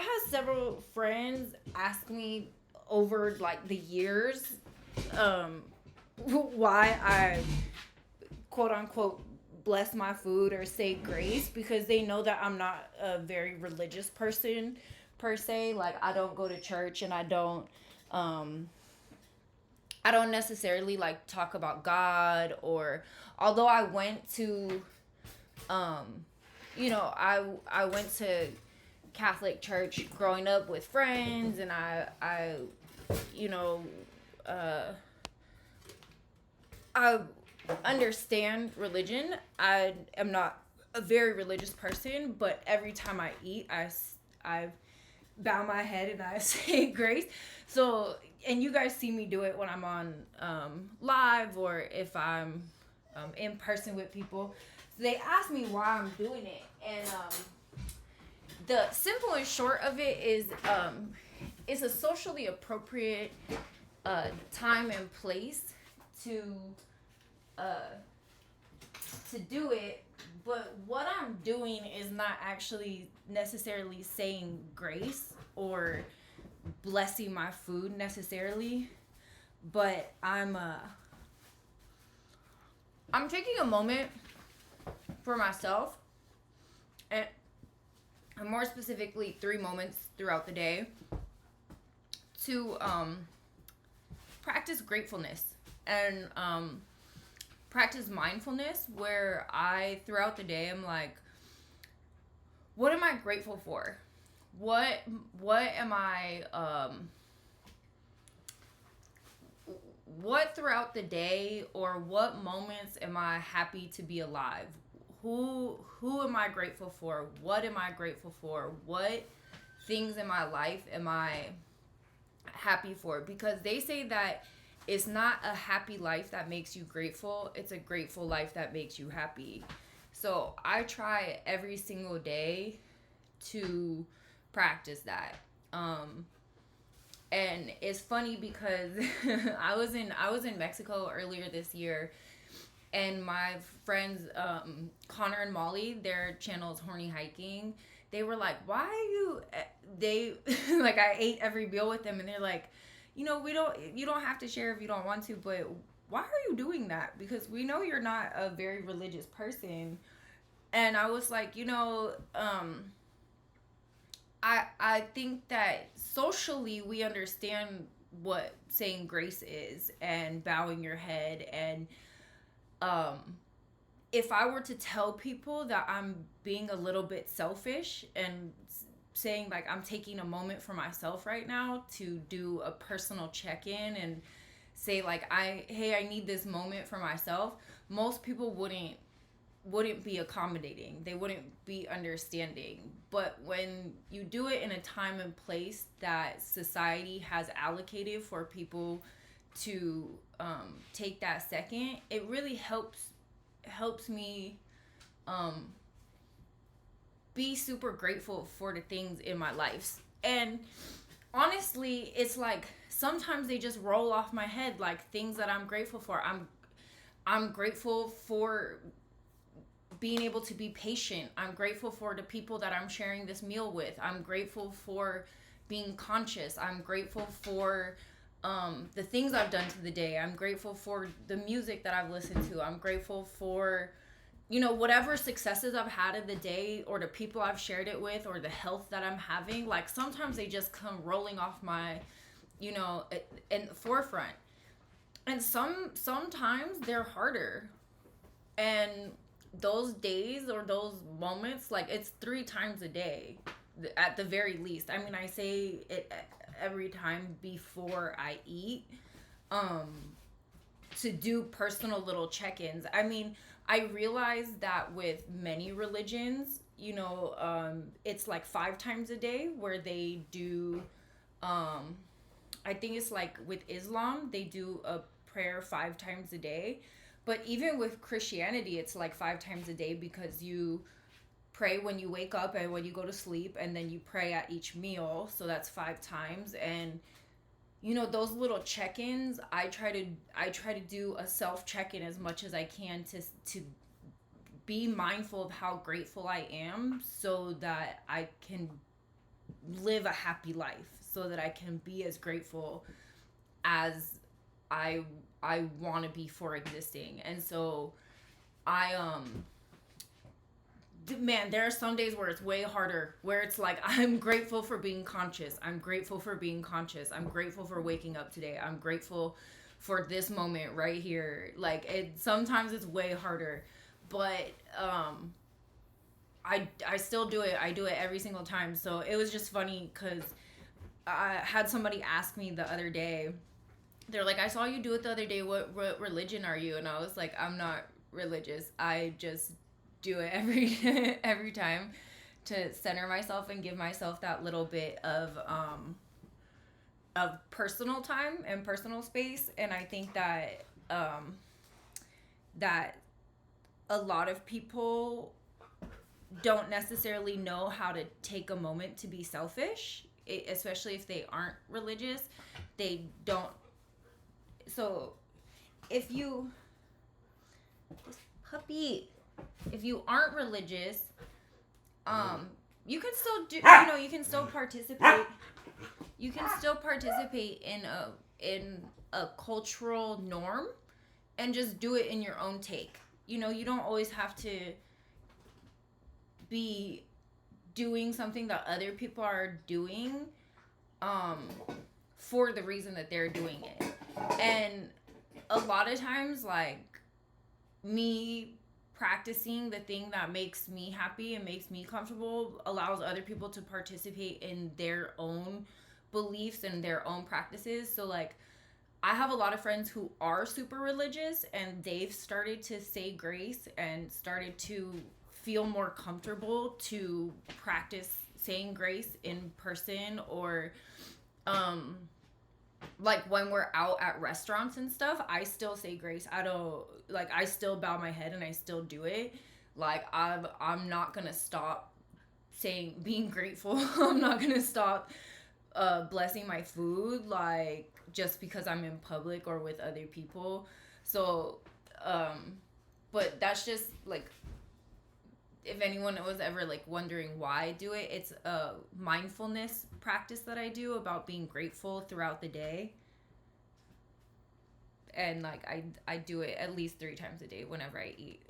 had several friends ask me over like the years, um, why I quote unquote bless my food or say grace, because they know that I'm not a very religious person per se. Like I don't go to church, and um I don't necessarily like talk about God, or although I went to um I went to Catholic church growing up with friends, and I you know uh I understand religion. I am not a very religious person, but every time I eat, I bow my head and I say grace. So, and you guys see me do it when I'm on live, or if I'm in person with people. So they ask me why I'm doing it, and the simple and short of it is it's a socially appropriate time and place to uh, to do it. But what I'm doing is not actually necessarily saying grace or blessing my food necessarily, but I'm taking a moment for myself, and more specifically 3 moments throughout the day to practice gratefulness and practice mindfulness, where I throughout the day I'm like, what am I grateful for? What am I what throughout the day, or what moments am I happy to be alive? Who am I grateful for? What am I grateful for? What things in my life am I happy for? Because they say that it's not a happy life that makes you grateful, it's a grateful life that makes you happy. So I try every single day to practice that. And it's funny because I was in Mexico earlier this year, and my friends Connor and Molly, their channel is Horny Hiking. They were like, "Why are you?" They like I ate every meal with them, and they're like, you don't have to share if you don't want to, but why are you doing that? Because we know you're not a very religious person. And I was like, I think that socially we understand what saying grace is and bowing your head, and um if I were to tell people that I'm being a little bit selfish and saying like I'm taking a moment for myself right now to do a personal check-in and say like I need this moment for myself, most people wouldn't be accommodating. They wouldn't be understanding. But when you do it in a time and place that society has allocated for people to take that second, it really helps me um, be super grateful for the things in my life. And honestly, it's like sometimes they just roll off my head, like things that I'm grateful for. I'm grateful for being able to be patient. I'm grateful for the people that I'm sharing this meal with. I'm grateful for being conscious. I'm grateful for the things I've done to the day. I'm grateful for the music that I've listened to. I'm grateful for, whatever successes I've had in the day, or the people I've shared it with, or the health that I'm having. Like sometimes they just come rolling off my, in the forefront. And sometimes they're harder. And those days or those moments, like it's 3 times a day at the very least. I mean, I say it every time before I eat, um to do personal little check-ins. I mean, I realize that with many religions, it's like 5 times a day where they do um I think it's like with Islam, they do a prayer 5 times a day. But even with Christianity, it's like 5 times a day, because you pray when you wake up and when you go to sleep, and then you pray at each meal. So that's 5 times. And those little check-ins, I try to do a self check-in as much as I can to be mindful of how grateful I am, so that I can live a happy life, so that I can be as grateful as I I want to be for existing. And so I man, there are some days where it's way harder, where it's like, I'm grateful for being conscious. I'm grateful for being conscious. I'm grateful for waking up today. I'm grateful for this moment right here. Like, it sometimes it's way harder, but I still do it. I do it every single time. So it was just funny cuz I had somebody ask me the other day. They're like, "I saw you do it the other day. What religion are you?" And I was like, "I'm not religious. I just do it every every time to center myself and give myself that little bit of personal time and personal space." And I think that that a lot of people don't necessarily know how to take a moment to be selfish, especially if they aren't religious. They don't. So if you, puppy, if you aren't religious, you can still do, you can still participate. You can still participate in a cultural norm and just do it in your own take. You don't always have to be doing something that other people are doing um for the reason that they're doing it. And a lot of times, like, me practicing the thing that makes me happy and makes me comfortable allows other people to participate in their own beliefs and their own practices. So, like, I have a lot of friends who are super religious, and they've started to say grace and started to feel more comfortable to practice saying grace in person, or like when we're out at restaurants and stuff, I still say grace. I don't, like, I still bow my head and I still do it. Like, I'm not gonna stop saying being grateful. I'm not gonna stop blessing my food, like, just because I'm in public or with other people. So but that's just like, if anyone was ever like wondering why I do it, it's a mindfulness practice that I do about being grateful throughout the day. And like, I do it at least 3 times a day whenever I eat.